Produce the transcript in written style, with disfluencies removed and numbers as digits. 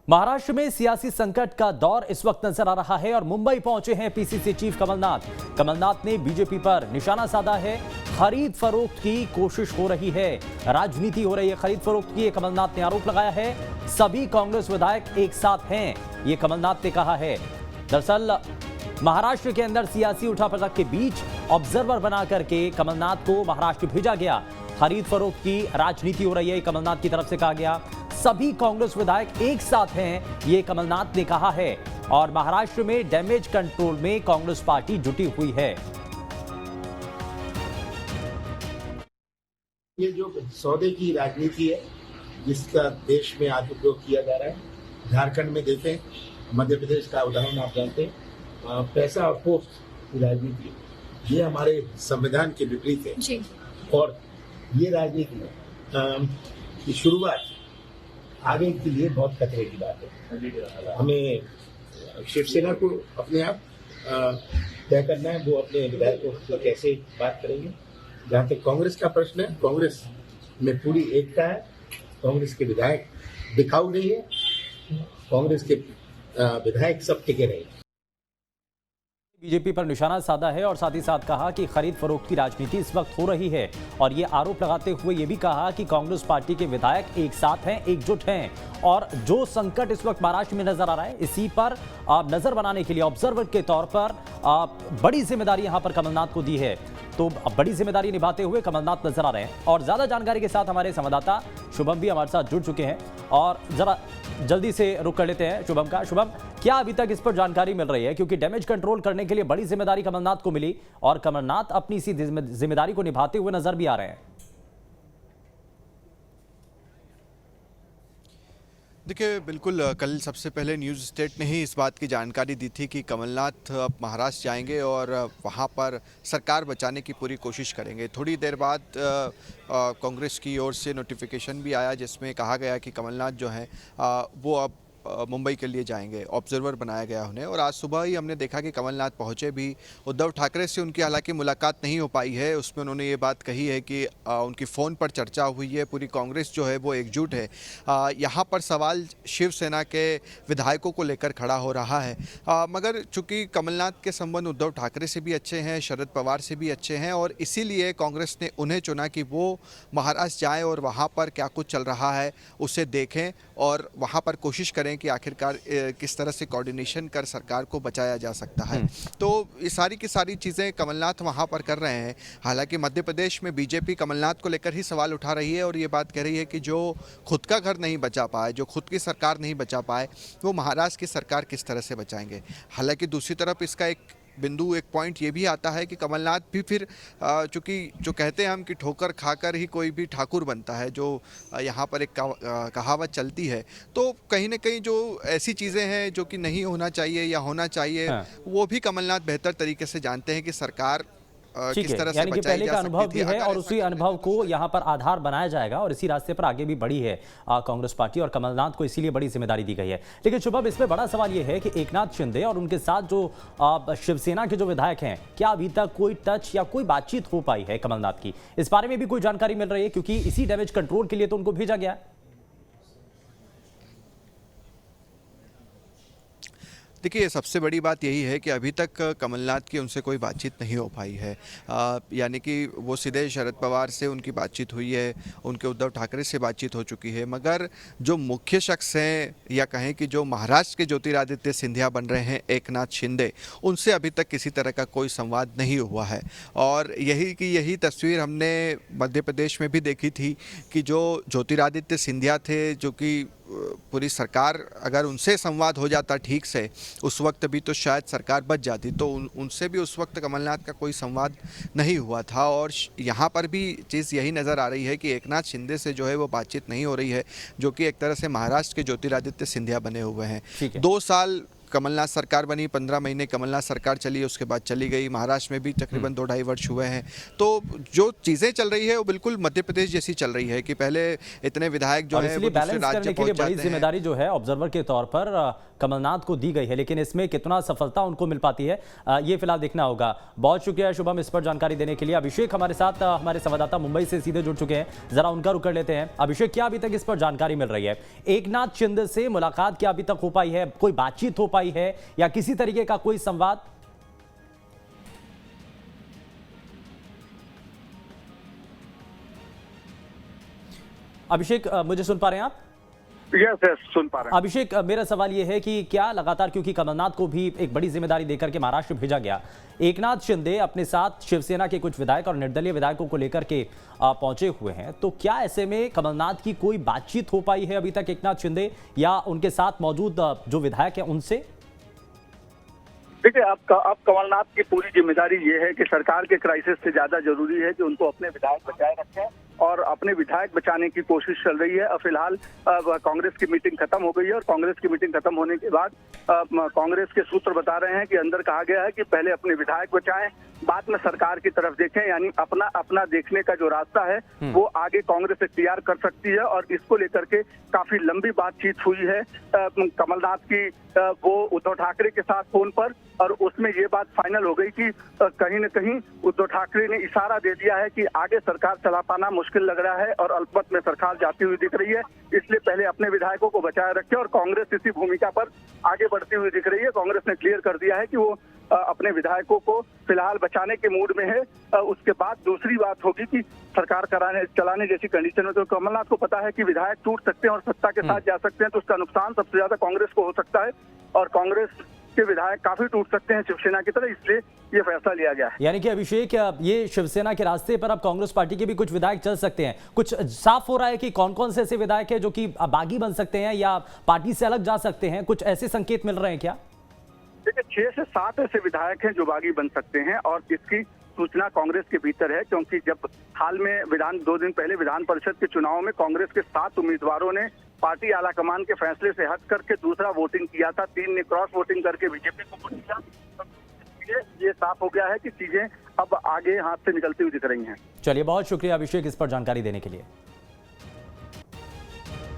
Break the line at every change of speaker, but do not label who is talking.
महाराष्ट्र में सियासी संकट का दौर इस वक्त नजर आ रहा है और मुंबई पहुंचे हैं पीसीसी चीफ कमलनाथ। कमलनाथ ने बीजेपी पर निशाना साधा है। खरीद फरोख्त की कोशिश हो रही है, राजनीति हो रही है खरीद फरोख्त की। कमलनाथ ने आरोप लगाया है सभी कांग्रेस विधायक एक साथ हैं, ये कमलनाथ ने कहा है। दरअसल महाराष्ट्र के अंदर सियासी उठापटक के बीच ऑब्जर्वर बना करके कमलनाथ को महाराष्ट्र भेजा गया। खरीद फरोख्त की राजनीति हो रही है, कमलनाथ की तरफ से कहा गया। सभी कांग्रेस विधायक एक साथ हैं, ये कमलनाथ ने कहा है। और महाराष्ट्र में डैमेज कंट्रोल में कांग्रेस पार्टी जुटी हुई है।
ये जो सौदे की राजनीति है जिसका देश में आज उपयोग किया जा रहा है, झारखंड में देखें, मध्य प्रदेश का उदाहरण आप जानते हैं, पैसा और पोस्ट की राजनीति, ये हमारे संविधान के विपरीत है जी। और ये राजनीति की शुरुआत आगे के लिए बहुत खतरे की बात है। हमें शिवसेना को अपने आप तय करना है, वो अपने विधायकों से कैसे बात करेंगे। जहाँ तक कांग्रेस का प्रश्न है, कांग्रेस में पूरी एकता है, कांग्रेस के विधायक दिखाऊ नहीं है, कांग्रेस के विधायक सब टिके नहीं।
बीजेपी पर निशाना साधा है और साथ ही साथ कहा कि खरीद फरोख्त की राजनीति इस वक्त हो रही है। और ये आरोप लगाते हुए ये भी कहा कि कांग्रेस पार्टी के विधायक एक साथ हैं, एकजुट हैं। और जो संकट इस वक्त महाराष्ट्र में नजर आ रहा है, इसी पर नजर बनाने के लिए ऑब्जर्वर के तौर पर बड़ी जिम्मेदारी यहां पर कमलनाथ को दी है। तो बड़ी जिम्मेदारी निभाते हुए कमलनाथ नजर आ रहे हैं। और ज्यादा जानकारी के साथ हमारे संवाददाता शुभम भी हमारे साथ जुड़ चुके हैं और जरा जल्दी से रुक कर लेते हैं शुभम का। शुभम, क्या अभी तक इस पर जानकारी मिल रही है, क्योंकि डैमेज कंट्रोल करने के लिए बड़ी जिम्मेदारी कमलनाथ को मिली और कमलनाथ अपनी इसी जिम्मेदारी को निभाते हुए नजर भी आ रहे हैं।
देखिए, बिल्कुल कल सबसे पहले न्यूज़ स्टेट ने ही इस बात की जानकारी दी थी कि कमलनाथ अब महाराष्ट्र जाएंगे और वहां पर सरकार बचाने की पूरी कोशिश करेंगे। थोड़ी देर बाद कांग्रेस की ओर से नोटिफिकेशन भी आया जिसमें कहा गया कि कमलनाथ जो हैं वो अब मुंबई के लिए जाएंगे, ऑब्जर्वर बनाया गया उन्हें। और आज सुबह ही हमने देखा कि कमलनाथ पहुंचे भी। उद्धव ठाकरे से उनकी हालांकि मुलाकात नहीं हो पाई है, उसमें उन्होंने ये बात कही है कि उनकी फ़ोन पर चर्चा हुई है, पूरी कांग्रेस जो है वो एकजुट है। यहाँ पर सवाल शिवसेना के विधायकों को लेकर खड़ा हो रहा है, मगर चूँकि कमलनाथ के संबंध उद्धव ठाकरे से भी अच्छे हैं, शरद पवार से भी अच्छे हैं, और इसीलिए कांग्रेस ने उन्हें चुना कि वो महाराष्ट्र जाएँ और वहाँ पर क्या कुछ चल रहा है उसे देखें और वहाँ पर कोशिश करें कि आखिरकार किस तरह से कोऑर्डिनेशन कर सरकार को बचाया जा सकता है। तो ये सारी की सारी चीज़ें कमलनाथ वहाँ पर कर रहे हैं। हालांकि मध्य प्रदेश में बीजेपी कमलनाथ को लेकर ही सवाल उठा रही है और ये बात कह रही है कि जो खुद का घर नहीं बचा पाए, जो खुद की सरकार नहीं बचा पाए, वो महाराष्ट्र की सरकार किस तरह से बचाएंगे। हालांकि दूसरी तरफ इसका एक बिंदु, एक पॉइंट ये भी आता है कि कमलनाथ भी फिर चूँकि जो कहते हैं हम कि ठोकर खाकर ही कोई भी ठाकुर बनता है, जो यहाँ पर एक कहावत चलती है, तो कहीं ना कहीं जो ऐसी चीज़ें हैं जो कि नहीं होना चाहिए या होना चाहिए, वो भी कमलनाथ बेहतर तरीके से जानते हैं कि सरकार किस तरह से
यानी कि
बचाई
पहले
जा
का अनुभव
सकती
भी
थी।
है और उसी अनुभव को यहाँ पर आधार बनाया जाएगा और इसी रास्ते पर आगे भी बढ़ी है कांग्रेस पार्टी और कमलनाथ को इसीलिए बड़ी जिम्मेदारी दी गई है। लेकिन शुभम, इसमें बड़ा सवाल यह है कि एकनाथ शिंदे और उनके साथ जो शिवसेना के जो विधायक हैं, क्या अभी तक कोई टच या कोई बातचीत हो पाई है कमलनाथ की? इस बारे में भी कोई जानकारी मिल रही है, क्योंकि इसी डैमेज कंट्रोल के लिए तो उनको भेजा गया है।
देखिए, सबसे बड़ी बात यही है कि अभी तक कमलनाथ की उनसे कोई बातचीत नहीं हो पाई है। यानी कि वो सीधे शरद पवार से उनकी बातचीत हुई है, उनके उद्धव ठाकरे से बातचीत हो चुकी है, मगर जो मुख्य शख्स हैं या कहें कि जो महाराष्ट्र के ज्योतिरादित्य सिंधिया बन रहे हैं, एकनाथ शिंदे, उनसे अभी तक किसी तरह का कोई संवाद नहीं हुआ है। और यही तस्वीर हमने मध्य प्रदेश में भी देखी थी कि जो ज्योतिरादित्य सिंधिया थे, जो कि पूरी सरकार अगर उनसे संवाद हो जाता ठीक से, उस वक्त भी तो शायद सरकार बच जाती, तो उनसे भी उस वक्त कमलनाथ का कोई संवाद नहीं हुआ था। और यहाँ पर भी चीज़ यही नज़र आ रही है कि एकनाथ शिंदे से जो है वो बातचीत नहीं हो रही है, जो कि एक तरह से महाराष्ट्र के ज्योतिरादित्य सिंधिया बने हुए हैं। 2 साल कमलनाथ सरकार बनी, 15 महीने कमलनाथ सरकार चली, उसके बाद चली गई। महाराष्ट्र में भी तकरीबन 2-2.5 वर्ष हुए हैं। तो जो चीज़ें चल रही है वो बिल्कुल मध्य प्रदेश जैसी चल रही है कि पहले इतने विधायक जो
और
है
इसलिए
वो दूसरे
बैलेंस
राज्य
करने के लिए
पहुंच
बड़ी
जाते हैं।
जिम्मेदारी जो है ऑब्जर्वर के तौर पर कमलनाथ को दी गई है, लेकिन इसमें कितना सफलता उनको मिल पाती है ये फिलहाल देखना होगा। बहुत शुक्रिया शुभम इस पर जानकारी देने के लिए। अभिषेक हमारे साथ हमारे संवाददाता मुंबई से सीधे जुड़ चुके हैं, जरा उनका रुख कर लेते हैं। अभिषेक, क्या अभी तक इस पर जानकारी मिल रही है? एकनाथ शिंदे से मुलाकात क्या अभी तक हो पाई है, कोई बातचीत हो पाई है या किसी तरीके का कोई संवाद? अभिषेक, मुझे सुन पा रहे हैं आप?
यस, सुन पा रहे हैं।
अभिषेक, मेरा सवाल यह है कि क्या लगातार, क्योंकि कमलनाथ को भी एक बड़ी जिम्मेदारी देकर के महाराष्ट्र भेजा गया, एकनाथ शिंदे अपने साथ शिवसेना के कुछ विधायक और निर्दलीय विधायकों को लेकर के पहुंचे हुए हैं, तो क्या ऐसे में कमलनाथ की कोई बातचीत हो पाई है अभी तक एकनाथ शिंदे या उनके साथ मौजूद जो विधायक हैं उनसे?
देखिए, अब कमलनाथ की पूरी जिम्मेदारी ये है कि सरकार के क्राइसिस से ज्यादा जरूरी है कि उनको अपने विधायक बचाए रखें, और अपने विधायक बचाने की कोशिश चल रही है। फिलहाल कांग्रेस की मीटिंग खत्म हो गई है, और कांग्रेस की मीटिंग खत्म होने के बाद कांग्रेस के सूत्र बता रहे हैं कि अंदर कहा गया है कि पहले अपने विधायक बचाएं, बाद में सरकार की तरफ देखें। यानी अपना देखने का जो रास्ता है वो आगे कांग्रेस इख्तियार कर सकती है, और इसको लेकर के काफी लंबी बातचीत हुई है कमलनाथ की वो उद्धव ठाकरे के साथ फोन पर, और उसमें ये बात फाइनल हो गई कि कहीं न कहीं उद्धव ठाकरे ने इशारा दे दिया है कि आगे सरकार चला पाना मुश्किल लग रहा है और अल्पमत में सरकार जाती हुई दिख रही है, इसलिए पहले अपने विधायकों को बचाए रखे। और कांग्रेस इसी भूमिका पर आगे बढ़ती हुई दिख रही है। कांग्रेस ने क्लियर कर दिया है कि वो अपने विधायकों को फिलहाल बचाने के मूड में है। उसके बाद दूसरी बात होगी कि सरकार चलाने जैसी कंडीशन में तो कमलनाथ को पता है कि विधायक टूट सकते हैं और सत्ता के साथ जा सकते हैं, तो उसका नुकसान सबसे ज्यादा कांग्रेस को हो सकता है, और कांग्रेस के विधायक काफी टूट सकते हैं शिवसेना की तरह, इसलिए ये फैसला लिया गया है।
यानी कि अभिषेक, ये शिवसेना के रास्ते पर अब कांग्रेस पार्टी के भी कुछ विधायक चल सकते हैं। कुछ साफ हो रहा है कि कौन कौन से ऐसे विधायक हैं जो कि बागी बन सकते हैं या पार्टी से अलग जा सकते हैं, कुछ ऐसे संकेत मिल रहे हैं क्या?
देखिए, 6 से 7 ऐसे विधायक हैं जो बागी बन सकते हैं, और इसकी सूचना कांग्रेस के भीतर है, क्योंकि जब हाल में 2 दिन पहले विधान परिषद के चुनाव में कांग्रेस के 7 उम्मीदवारों ने पार्टी आलाकमान के फैसले से हट करके दूसरा वोटिंग किया था, 3 ने क्रॉस वोटिंग करके बीजेपी को वोट दिया। ये साफ हो गया है कि चीजें अब आगे हाथ से निकलती हुई दिख रही हैं।
चलिए, बहुत शुक्रिया अभिषेक इस पर जानकारी देने के लिए।